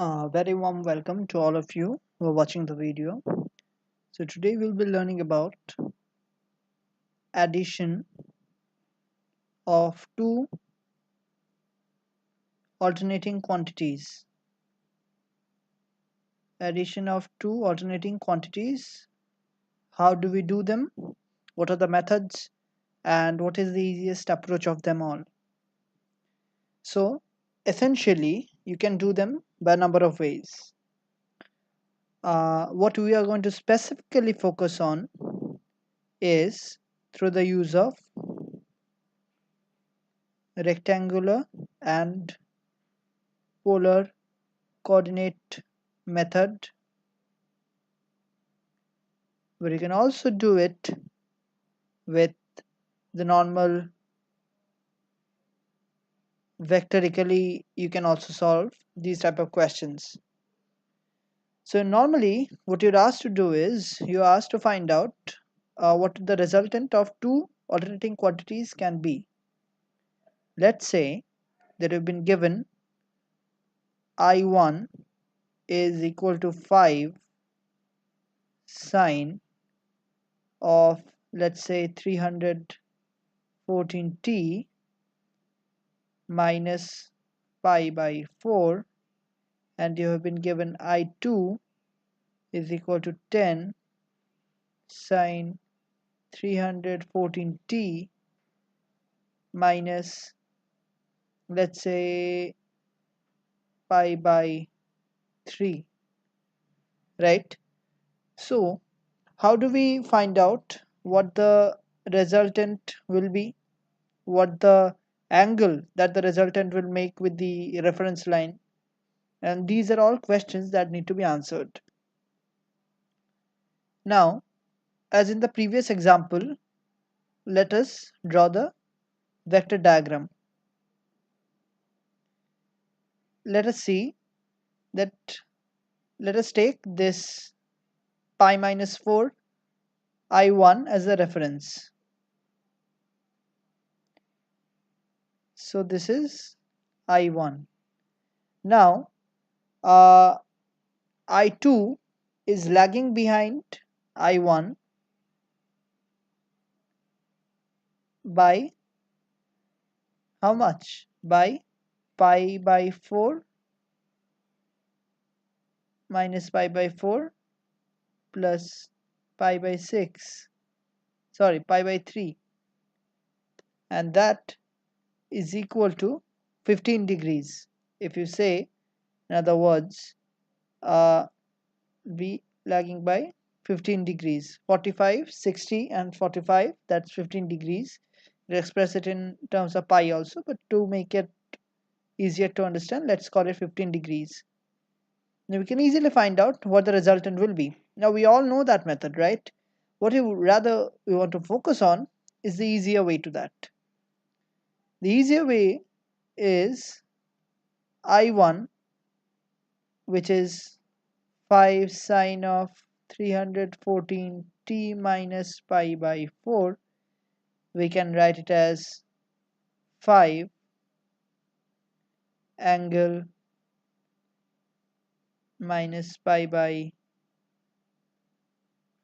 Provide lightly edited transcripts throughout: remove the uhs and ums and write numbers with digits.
Very warm welcome to all of you who are watching the video. So today we'll be learning about addition of two alternating quantities. Addition of two alternating quantities. How do we do them? What are the methods? And what is the easiest approach of them all? So essentially you can do them by a number of ways. What we are going to specifically focus on is through the use of rectangular and polar coordinate method, where you can also do it with the normal vectorically. You can also solve these type of questions. So normally what you're asked to do is you're asked to find out what the resultant of two alternating quantities can be. Let's say that you've been given I1 is equal to 5 sine of, let's say, 314t minus pi by 4, and you have been given I2 is equal to 10 sine 314t minus, let's say, pi by 3, right? So how do we find out what the resultant will be, what the angle that the resultant will make with the reference line? And these are all questions that need to be answered. Now, as in the previous example, let us draw the vector diagram. Let us see that, let us take this pi minus 4 I1 as a reference. So this is I1. Now I2 is lagging behind I1 by how much? By pi by 4 minus pi by 4 plus pi by 6, sorry, pi by 3, and that is equal to 15 degrees. If you say, in other words, be lagging by 15 degrees, 45, 60 and 45, that's 15 degrees. You express it in terms of pi also, but to make it easier to understand, let's call it 15 degrees. Now we can easily find out what the resultant will be. Now we all know that method, right? What we want to focus on is the easier way to that. The easier way is I1, which is 5 sine of 314t minus pi by 4. We can write it as 5 angle minus pi by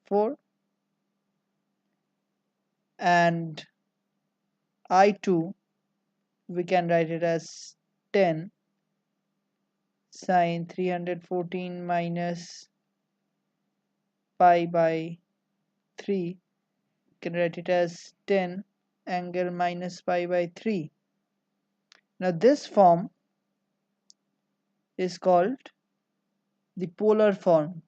4, and I2 we can write it as 10 sine 314 minus pi by 3. You can write it as 10 angle minus pi by 3. Now this form is called the polar form.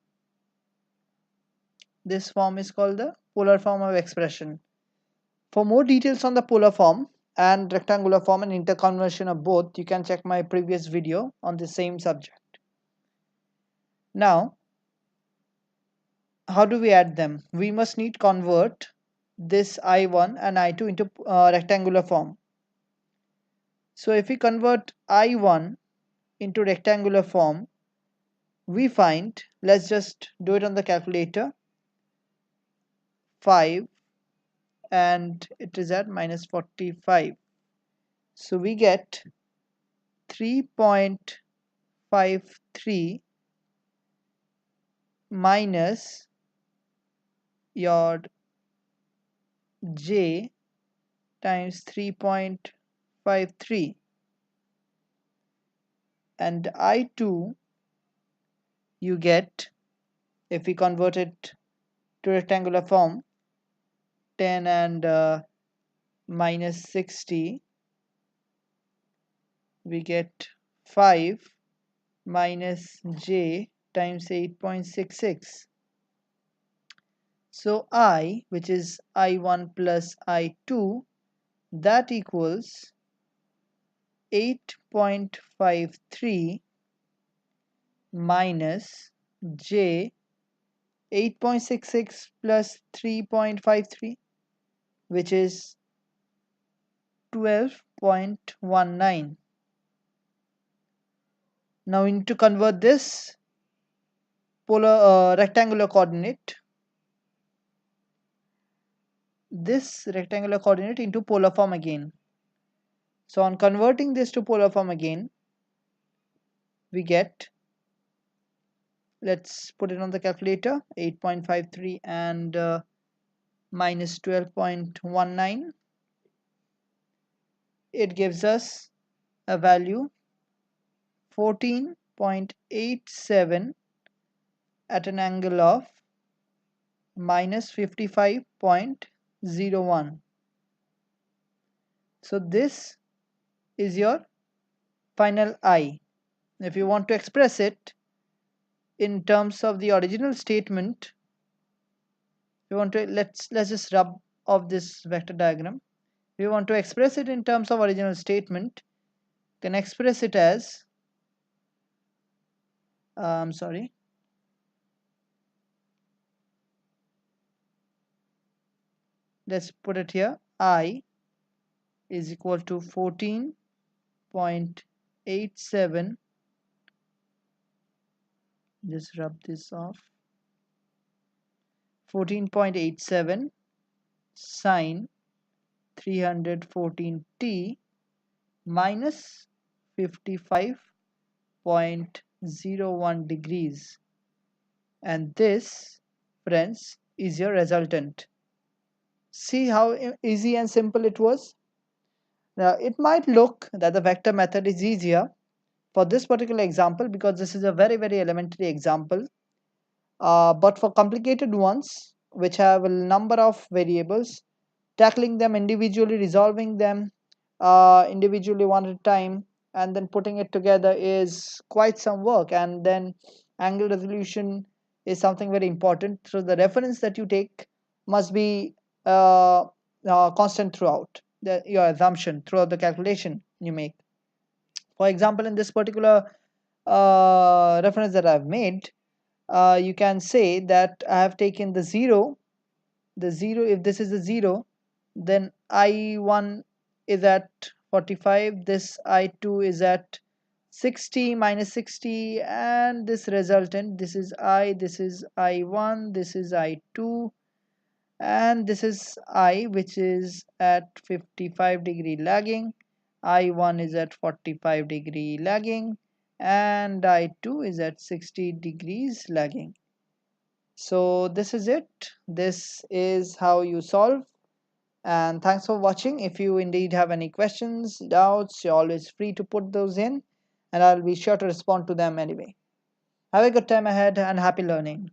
This form is called the polar form of expression. For more details on the polar form and rectangular form and interconversion of both, you can check my previous video on the same subject. Now, how do we add them? We must need convert this I1 and I2 into rectangular form. So if we convert I1 into rectangular form, we find, let's just do it on the calculator, 5, and it is at minus 45. So we get 3.5 3.53 minus your j times 3.53, and I2 you get, if we convert it to rectangular form, 10 and minus 60, we get 5 minus j times 8.66. So I, which is I1 plus I2, that equals 8.53 minus j 8.66 plus 3.53, which is 12.19. Now we need to convert this rectangular coordinate into polar form again. So on converting this to polar form again, we get, let's put it on the calculator, 8.53 and minus 12.19. It gives us a value 14.87 at an angle of minus 55.01. So this is your final I. If you want to express it in terms of the original statement, we want to, let's just rub off this vector diagram. If you want to express it in terms of original statement, you can express it as sorry, let's put it here. I is equal to 14.87, just rub this off, 14.87 sine 314t minus 55.01 degrees, and this, friends, is your resultant. See how easy and simple it was. Now it might look that the vector method is easier for this particular example because this is a very elementary example, but for complicated ones which have a number of variables, tackling them individually, resolving them individually one at a time, and then putting it together is quite some work, and then angle resolution is something very important. So the reference that you take must be constant throughout your assumption throughout the calculation you make. For example, in this particular reference that I've made, you can say that I have taken the 0. If this is a 0, then I1 is at 45, this I2 is at 60 minus 60, and this resultant, this is this is I1, this is I2, and this is I, which is at 55-degree lagging. I1 is at 45-degree lagging, and I2 is at 60 degrees lagging. So this is it. This is how you solve. And thanks for watching. If you indeed have any questions, doubts, you're always free to put those in, and I'll be sure to respond to them anyway. Have a good time ahead and happy learning.